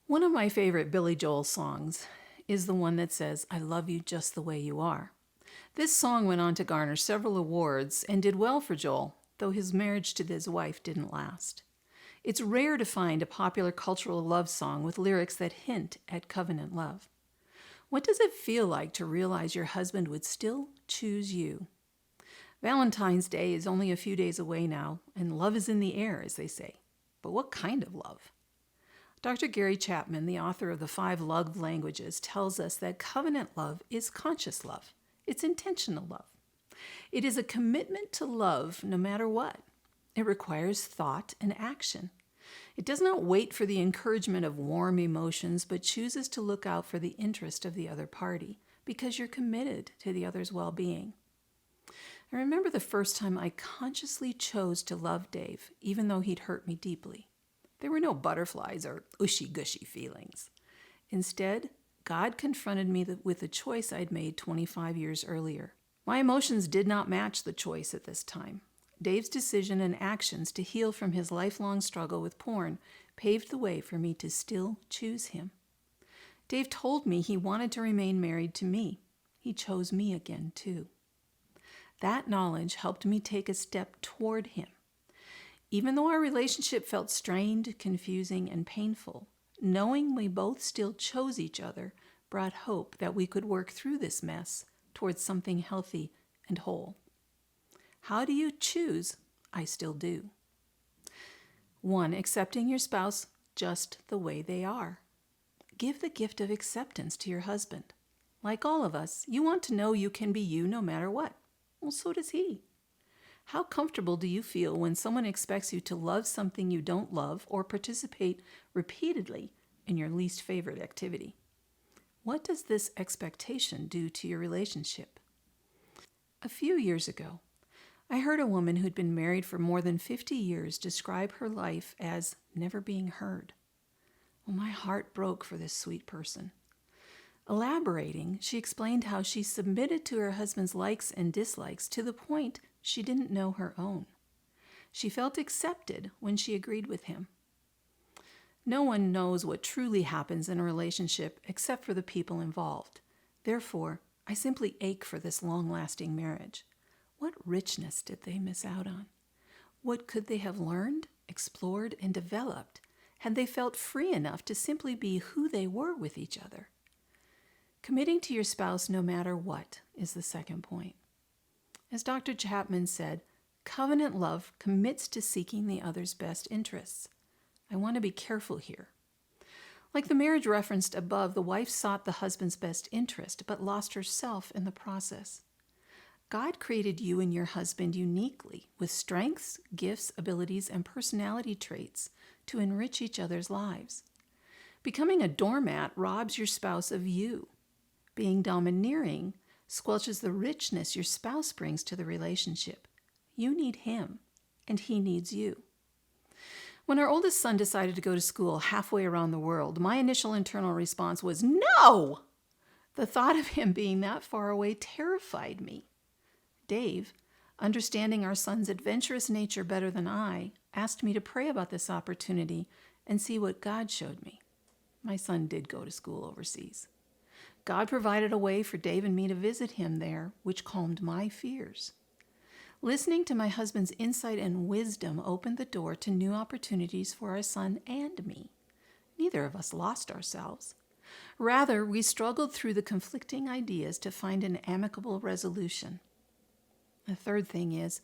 One of my favorite Billy Joel songs is the one that says, "I love you just the way you are." This song went on to garner several awards and did well for Joel, though his marriage to his wife didn't last. It's rare to find a popular cultural love song with lyrics that hint at covenant love. What does it feel like to realize your husband would still choose you? Valentine's Day is only a few days away now, and love is in the air, as they say. But what kind of love? Dr. Gary Chapman, the author of the 5 Love Languages, tells us that covenant love is conscious love. It's intentional love. It is a commitment to love no matter what. It requires thought and action. It does not wait for the encouragement of warm emotions, but chooses to look out for the interest of the other party because you're committed to the other's well-being. I remember the first time I consciously chose to love Dave, even though he'd hurt me deeply. There were no butterflies or ushy-gushy feelings. Instead, God confronted me with the choice I'd made 25 years earlier. My emotions did not match the choice at this time. Dave's decision and actions to heal from his lifelong struggle with porn paved the way for me to still choose him. Dave told me he wanted to remain married to me. He chose me again, too. That knowledge helped me take a step toward him. Even though our relationship felt strained, confusing, and painful, knowing we both still chose each other brought hope that we could work through this mess towards something healthy and whole. How do you choose? I still do. 1. Accepting your spouse just the way they are. Give the gift of acceptance to your husband. Like all of us, you want to know you can be you no matter what. Well, so does he. How comfortable do you feel when someone expects you to love something you don't love or participate repeatedly in your least favorite activity? What does this expectation do to your relationship? A few years ago, I heard a woman who'd been married for more than 50 years describe her life as never being heard. Well, my heart broke for this sweet person. Elaborating, she explained how she submitted to her husband's likes and dislikes to the point she didn't know her own. She felt accepted when she agreed with him. No one knows what truly happens in a relationship except for the people involved. Therefore, I simply ache for this long-lasting marriage. What richness did they miss out on? What could they have learned, explored, and developed had they felt free enough to simply be who they were with each other? Committing to your spouse no matter what is the second point. As Dr. Chapman said, covenant love commits to seeking the other's best interests. I want to be careful here. Like the marriage referenced above, the wife sought the husband's best interest, but lost herself in the process. God created you and your husband uniquely, with strengths, gifts, abilities, and personality traits to enrich each other's lives. Becoming a doormat robs your spouse of you. Being domineering squelches the richness your spouse brings to the relationship. You need him, and he needs you. When our oldest son decided to go to school halfway around the world, my initial internal response was, no! The thought of him being that far away terrified me. Dave, understanding our son's adventurous nature better than I, asked me to pray about this opportunity and see what God showed me. My son did go to school overseas. God provided a way for Dave and me to visit him there, which calmed my fears. Listening to my husband's insight and wisdom opened the door to new opportunities for our son and me. Neither of us lost ourselves. Rather, we struggled through the conflicting ideas to find an amicable resolution. The third thing is,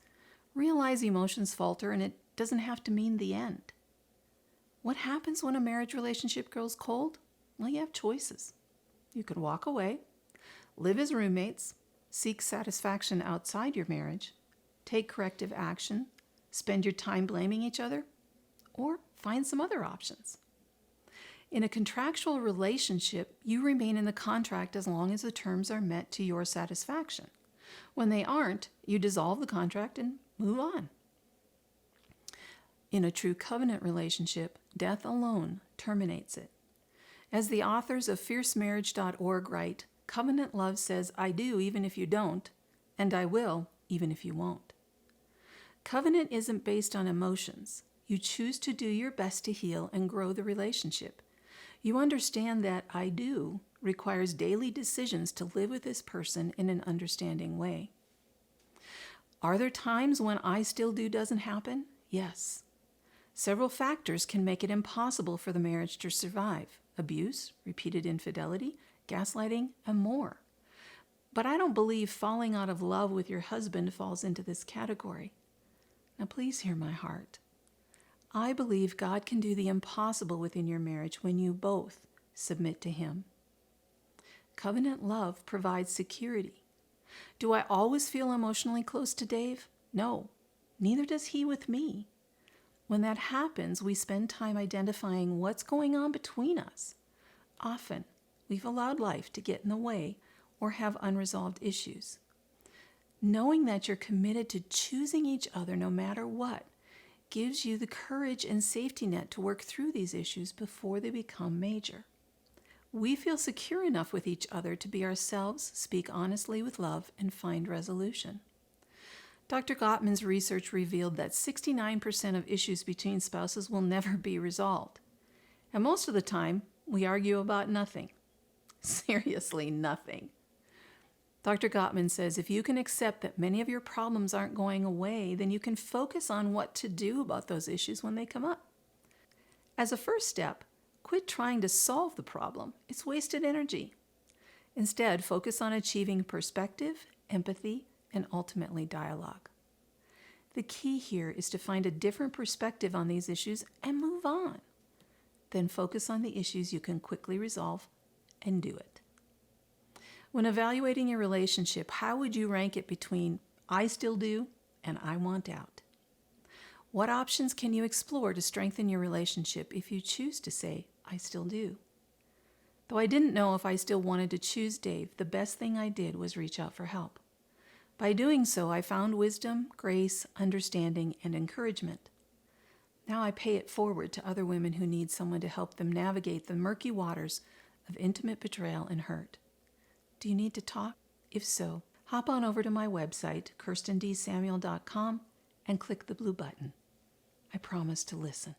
realize emotions falter and it doesn't have to mean the end. What happens when a marriage relationship grows cold? Well, you have choices. You could walk away, live as roommates, seek satisfaction outside your marriage, take corrective action, spend your time blaming each other, or find some other options. In a contractual relationship, you remain in the contract as long as the terms are met to your satisfaction. When they aren't, you dissolve the contract and move on. In a true covenant relationship, death alone terminates it. As the authors of fiercemarriage.org write, covenant love says, I do even if you don't, and I will even if you won't. Covenant isn't based on emotions. You choose to do your best to heal and grow the relationship. You understand that I do requires daily decisions to live with this person in an understanding way. Are there times when I still do doesn't happen? Yes. Several factors can make it impossible for the marriage to survive: abuse, repeated infidelity, gaslighting, and more. But I don't believe falling out of love with your husband falls into this category. Now please hear my heart. I believe God can do the impossible within your marriage when you both submit to Him. Covenant love provides security. Do I always feel emotionally close to Dave? No, neither does he with me. When that happens, we spend time identifying what's going on between us. Often, we've allowed life to get in the way or have unresolved issues. Knowing that you're committed to choosing each other no matter what gives you the courage and safety net to work through these issues before they become major. We feel secure enough with each other to be ourselves, speak honestly with love, and find resolution. Dr. Gottman's research revealed that 69% of issues between spouses will never be resolved. And most of the time, we argue about nothing. Seriously, nothing. Dr. Gottman says if you can accept that many of your problems aren't going away, then you can focus on what to do about those issues when they come up. As a first step, quit trying to solve the problem. It's wasted energy. Instead, focus on achieving perspective, empathy, and ultimately dialogue. The key here is to find a different perspective on these issues and move on. Then focus on the issues you can quickly resolve and do it. When evaluating your relationship, how would you rank it between I still do and I want out? What options can you explore to strengthen your relationship if you choose to say, I still do? Though I didn't know if I still wanted to choose Dave, the best thing I did was reach out for help. By doing so, I found wisdom, grace, understanding, and encouragement. Now I pay it forward to other women who need someone to help them navigate the murky waters of intimate betrayal and hurt. Do you need to talk? If so, hop on over to my website, kirstendsamuel.com, and click the blue button. I promise to listen.